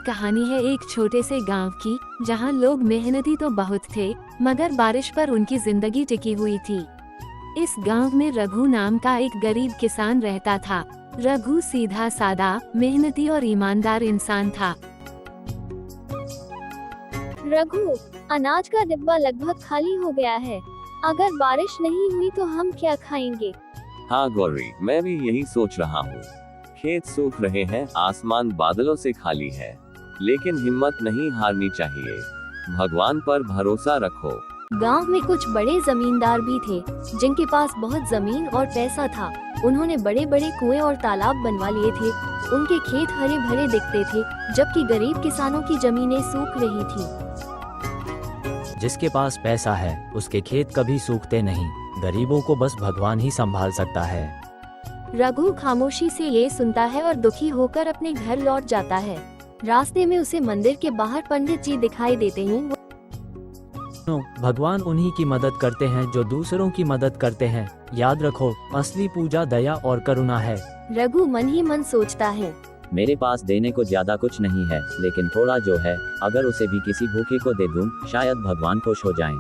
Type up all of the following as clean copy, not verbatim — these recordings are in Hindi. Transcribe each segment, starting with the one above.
कहानी है एक छोटे से गांव की, जहां लोग मेहनती तो बहुत थे, मगर बारिश पर उनकी जिंदगी टिकी हुई थी। इस गांव में रघु नाम का एक गरीब किसान रहता था। रघु सीधा सादा, मेहनती और ईमानदार इंसान था। रघु, अनाज का डिब्बा लगभग खाली हो गया है। अगर बारिश नहीं हुई तो हम क्या खाएंगे? हाँ गौरी, मैं भी यही सोच रहा हूँ। खेत सूख रहे हैं, आसमान बादलों से खाली है, लेकिन हिम्मत नहीं हारनी चाहिए। भगवान पर भरोसा रखो। गांव में कुछ बड़े जमींदार भी थे, जिनके पास बहुत जमीन और पैसा था। उन्होंने बड़े बड़े कुएं और तालाब बनवा लिए थे। उनके खेत हरे भरे दिखते थे, जबकि गरीब किसानों की जमीनें सूख रही थी। जिसके पास पैसा है, उसके खेत कभी सूखते नहीं। गरीबों को बस भगवान ही संभाल सकता है। रघु खामोशी से ये सुनता है और दुखी होकर अपने घर लौट जाता है। रास्ते में उसे मंदिर के बाहर पंडित जी दिखाई देते हैं। भगवान उन्हीं की मदद करते हैं जो दूसरों की मदद करते हैं। याद रखो, असली पूजा दया और करुणा है। रघु मन ही मन सोचता है, मेरे पास देने को ज्यादा कुछ नहीं है, लेकिन थोड़ा जो है, अगर उसे भी किसी भूखे को दे दूं, शायद भगवान खुश हो जाएं।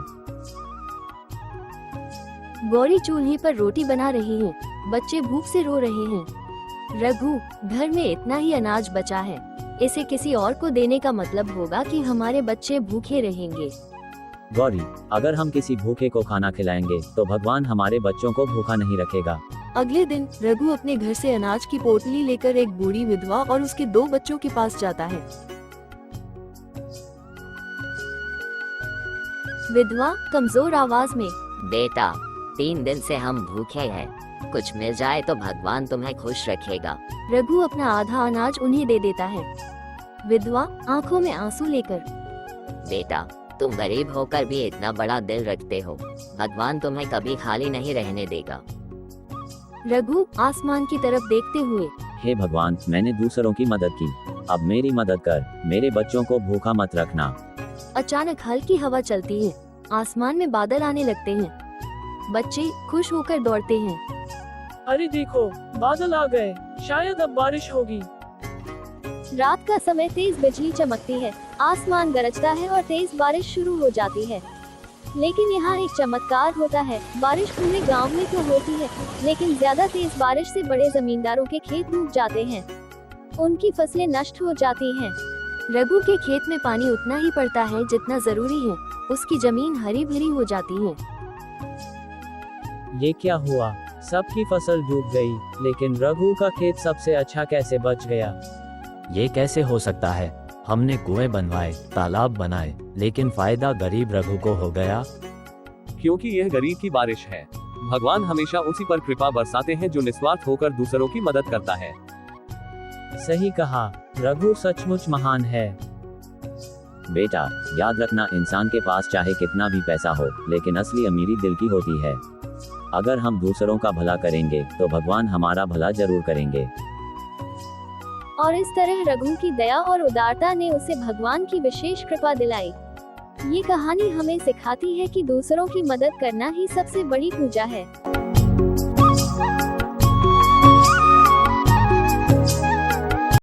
गौरी चूल्हे पर रोटी बना रही है। बच्चे भूख से रो रहे हैं। रघु, घर में इतना ही अनाज बचा है, इसे किसी और को देने का मतलब होगा कि हमारे बच्चे भूखे रहेंगे। गौरी, अगर हम किसी भूखे को खाना खिलाएंगे तो भगवान हमारे बच्चों को भूखा नहीं रखेगा। अगले दिन रघु अपने घर से अनाज की पोटली लेकर एक बूढ़ी विधवा और उसके 2 बच्चों के पास जाता है। विधवा कमजोर आवाज में, बेटा, 3 दिन से हम भूखे हैं, कुछ मिल जाए तो भगवान तुम्हें खुश रखेगा। रघु अपना आधा अनाज उन्हें दे देता है। विधवा आंखों में आंसू लेकर, बेटा, तुम गरीब होकर भी इतना बड़ा दिल रखते हो, भगवान तुम्हें कभी खाली नहीं रहने देगा। रघु आसमान की तरफ देखते हुए, हे भगवान, मैंने दूसरों की मदद की, अब मेरी मदद कर, मेरे बच्चों को भूखा मत रखना। अचानक हल्की हवा चलती है, आसमान में बादल आने लगते हैं। बच्चे खुश होकर दौड़ते हैं। अरे देखो, बादल आ गए, शायद अब बारिश होगी। रात का समय तेज बिजली चमकती है, आसमान गरजता है और तेज बारिश शुरू हो जाती है। लेकिन यहाँ एक चमत्कार होता है। बारिश पूरे गांव में तो होती है, लेकिन ज्यादा तेज बारिश से बड़े जमींदारों के खेत डूब जाते हैं। उनकी फसलें नष्ट हो जाती हैं। रघु के खेत में पानी उतना ही पड़ता है जितना जरूरी है। उसकी जमीन हरी भरी हो जाती है। ये क्या हुआ? सबकी फसल डूब गई, लेकिन रघु का खेत सबसे अच्छा कैसे बच गया? ये कैसे हो सकता है? हमने कुएं बनवाए, तालाब बनाए, लेकिन फायदा गरीब रघु को हो गया। क्योंकि यह गरीब की बारिश है। भगवान हमेशा उसी पर कृपा बरसाते हैं जो निस्वार्थ होकर दूसरों की मदद करता है। सही कहा, रघु सचमुच महान है। बेटा, याद रखना, इंसान के पास चाहे कितना भी पैसा हो, लेकिन असली अमीरी दिल की होती है। अगर हम दूसरों का भला करेंगे तो भगवान हमारा भला जरूर करेंगे। और इस तरह रघु की दया और उदारता ने उसे भगवान की विशेष कृपा दिलाई। ये कहानी हमें सिखाती है कि दूसरों की मदद करना ही सबसे बड़ी पूजा है।